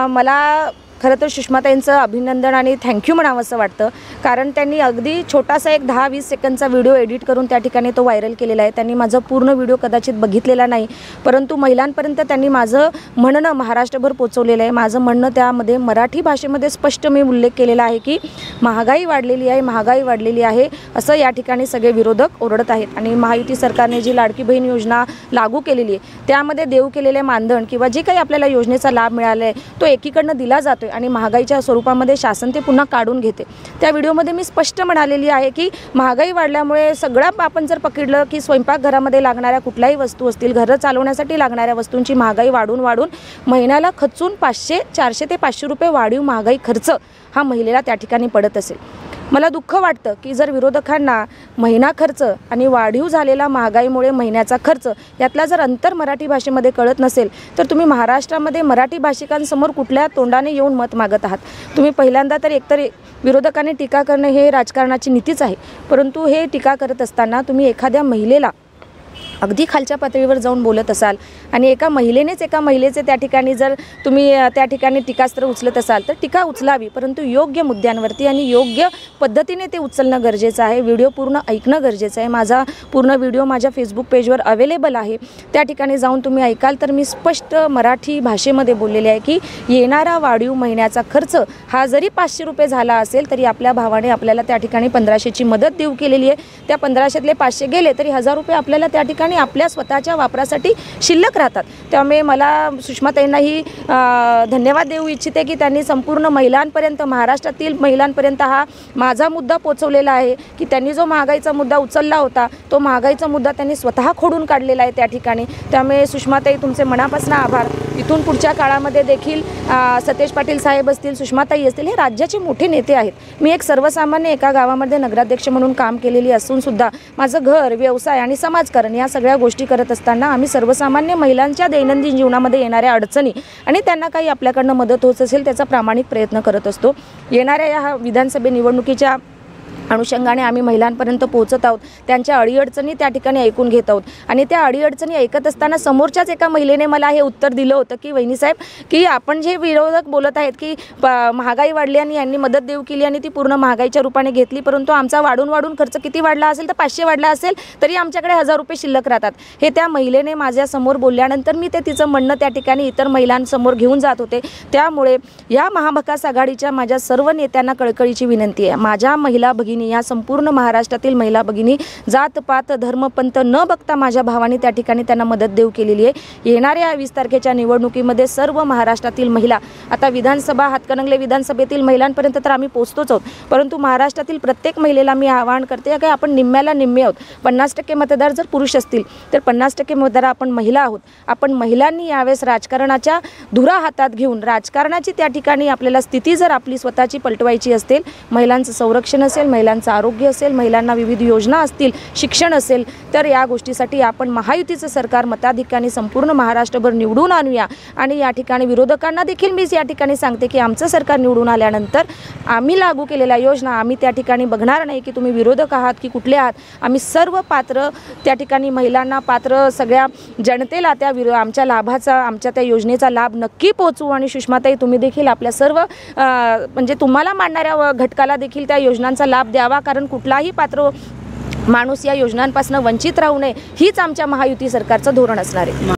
मला खरं तर सुषमाताईंचं अभिनंदन आणि थँक्यू म्हणावंसं वाटतं, कारण त्यांनी अगदी छोटासा एक 10-20 सेकंदचा व्हिडिओ एडिट करून त्या ठिकाणी तो व्हायरल केलेला आहे। त्यांनी माझा पूर्ण व्हिडिओ कदाचित बघितलेला नाही, परंतु महिलांपर्यंत त्यांनी माझं म्हणणं महाराष्ट्रभर पोचवलेलं आहे। माझं म्हणणं त्यामध्ये मराठी भाषेमध्ये स्पष्ट मी उल्लेख केलेला आहे की महागाई वाढलेली आहे, महागाई वाढलेली आहे असं या ठिकाणी सगळे विरोधक ओरडत आहेत। आणि महायुती सरकारने जी लाडकी बहीण योजना लागू केलेली आहे त्यामध्ये देऊ केलेले मानधन किंवा जे काही आपल्याला योजनेचा लाभ मिळाला आहे तो एकीकडनं दिला जातो आणि महागाईच्या स्वरूपामध्ये शासन ते पुन्हा काढून घेते। त्या व्हिडिओमध्ये मी स्पष्ट म्हणालेली आहे की महागाई वाढल्यामुळे सगळं आपण जर पकडलं की स्वयंपाकघरामध्ये लागणाऱ्या कुठल्याही वस्तू असतील, घरं चालवण्यासाठी लागणाऱ्या वस्तूंची महागाई वाढून महिन्याला खचून 400 ते 500 रुपये वाढीव महागाई खर्च हा महिलेला त्या ठिकाणी पडत असेल। मला दुःख वाटतं की जर विरोधकांना महिना खर्च आणि वाढीव झालेला महागाईमुळे महिन्याचा खर्च यातला जर अंतर मराठी भाषेमध्ये कळत नसेल तर तुम्ही महाराष्ट्रामध्ये मराठी भाषिकांसमोर कुठल्या तोंडाने येऊन मत मागत आहात। तुम्ही पहिल्यांदा तर एकतर विरोधकांनी टीका करणे हे राजकारणाची नीतीच आहे, परंतु हे टीका करत असताना तुम्ही एखाद्या महिलेला अगदी खालच्या पातळीवर जाऊन बोलत असाल आणि एका महिलेचे त्या ठिकाणी जर तुम्ही त्या ठिकाणी टीकास्त्र उचलत असाल तर टीका उचलावी, परंतु योग्य मुद्द्यांवरती आणि योग्य पद्धतीने ते उचलणं गरजेचं आहे। व्हिडिओ पूर्ण ऐकणं गरजेचं आहे। माझा पूर्ण व्हिडिओ माझ्या फेसबुक पेजवर अवेलेबल आहे, त्या ठिकाणी जाऊन तुम्ही ऐकाल तर मी स्पष्ट मराठी भाषेमध्ये बोललेले आहे की येणारा वाढीव महिन्याचा खर्च हा जरी 500 रुपये झाला असेल तरी आपल्या भावाने आपल्याला त्या ठिकाणी 1500ची मदत देऊ केलेली आहे। त्या 1500तले 500 गेले तरी 1000 रुपये आपल्याला त्या ठिकाणी आपल्या स्वतःच्या वापरासाठी शिल्लक राहतात। त्यामुळे मला सुषमाताईंनाही धन्यवाद देऊ इच्छिते की त्यांनी संपूर्ण महिलांपर्यंत, महाराष्ट्रातील महिलांपर्यंत हा माझा मुद्दा पोचवलेला आहे की त्यांनी जो महागाईचा मुद्दा उचलला होता तो महागाईचा मुद्दा त्यांनी स्वतः खोडून काढलेला आहे त्या ठिकाणी। त्यामुळे सुषमाताई तुमचे मनापासून आभार। इथून पुढच्या काळामध्ये देखील सतेज पाटील साहेब असतील, सुषमाताई असतील, हे राज्याचे मोठे नेते आहेत। मी एक सर्वसामान्य एका गावामध्ये नगराध्यक्ष म्हणून काम केलेली असून सुद्धा माझं घर, व्यवसाय आणि समाजकारण या सगळ्या गोष्टी करत असताना आम्ही सर्वसामान्य महिलांच्या दैनंदिन जीवनामध्ये येणाऱ्या अडचणी आणि त्यांना काही आपल्याकडनं मदत होत असेल त्याचा प्रामाणिक प्रयत्न करत असतो। येणाऱ्या या विधानसभा निवडणुकीच्या अनुषंगाने आम्ही महिलांपर्यंत पोहोचत आहोत, त्यांच्या अडीअडचणी त्या ठिकाणी ऐकून घेत आहोत आणि त्या अडीअडचणी ऐकत असताना समोरच्याच एका महिलेने मला हे उत्तर दिलं होतं की वहिनी साहेब की आपण जे विरोधक बोलत आहेत की महागाई वाढली आणि यांनी मदत देऊ केली आणि ती पूर्ण महागाईच्या रूपाने घेतली, परंतु आमचा वाढून खर्च किती वाढला असेल तर 500 वाढला असेल तरी आमच्याकडे 1000 रुपये शिल्लक राहतात। हे त्या महिलेने माझ्यासमोर बोलल्यानंतर मी ते तिचं म्हणणं त्या ठिकाणी इतर महिलांसमोर घेऊन जात होते। त्यामुळे या महाविकास आघाडीच्या माझ्या सर्व नेत्यांना कळकळीची विनंती आहे, माझ्या महिला या संपूर्ण महाराष्ट्रातील महिला भगिनी जात पात धर्म पंथ न बघता माझ्या भावाने त्या ठिकाणी त्यांना मदत देऊ केलेली आहे। येणाऱ्या 20 तारखेच्या निवडणुकीमध्ये सर्व महाराष्ट्रातील महिला, आता विधानसभा हातकणंगले विधानसभेतील महिलांपर्यंत तर आम्ही पोहोचतोच आहोत, परंतु महाराष्ट्रातील प्रत्येक महिलेला मी आवाहन करते की आपण निम्म्याला निम्मे आहोत। 50% मतदार जर पुरुष असतील तर 50% मतदार आपण महिला आहोत। आपण महिलांनी यावेळेस राजकारणाच्या धुरा हातात घेऊन राजकारणाची त्या ठिकाणी आपल्याला स्थिती जर आपली स्वतःची पलटवायची असेल, महिलांचं संरक्षण असेल, महिलांचं आरोग्य असेल, महिलांना विविध योजना असतील, शिक्षण असेल, तर या गोष्टीसाठी आपण महायुतीचं सरकार मताधिक्याने संपूर्ण महाराष्ट्रभर निवडून आणूया। आणि या ठिकाणी विरोधकांना देखील मी या ठिकाणी सांगते की आमचं सरकार निवडून आल्यानंतर आम्ही लागू केलेल्या योजना आम्ही त्या ठिकाणी बघणार नाही की तुम्ही विरोधक आहात की कुठले आहात, आम्ही सर्व पात्र त्या ठिकाणी महिलांना, पात्र सगळ्या जनतेला त्या आमच्या लाभाचा, आमच्या त्या योजनेचा लाभ नक्की पोहोचवू। आणि सुषमाताई तुम्ही देखील आपल्या सर्व म्हणजे तुम्हाला मानणाऱ्या घटकाला देखील त्या योजनांचा लाभ द्यावा, कारण कुठलाही पात्र माणूस या योजनांपासून वंचित राहू नये हीच आमच्या महायुती सरकारचं धोरण असणार आहे।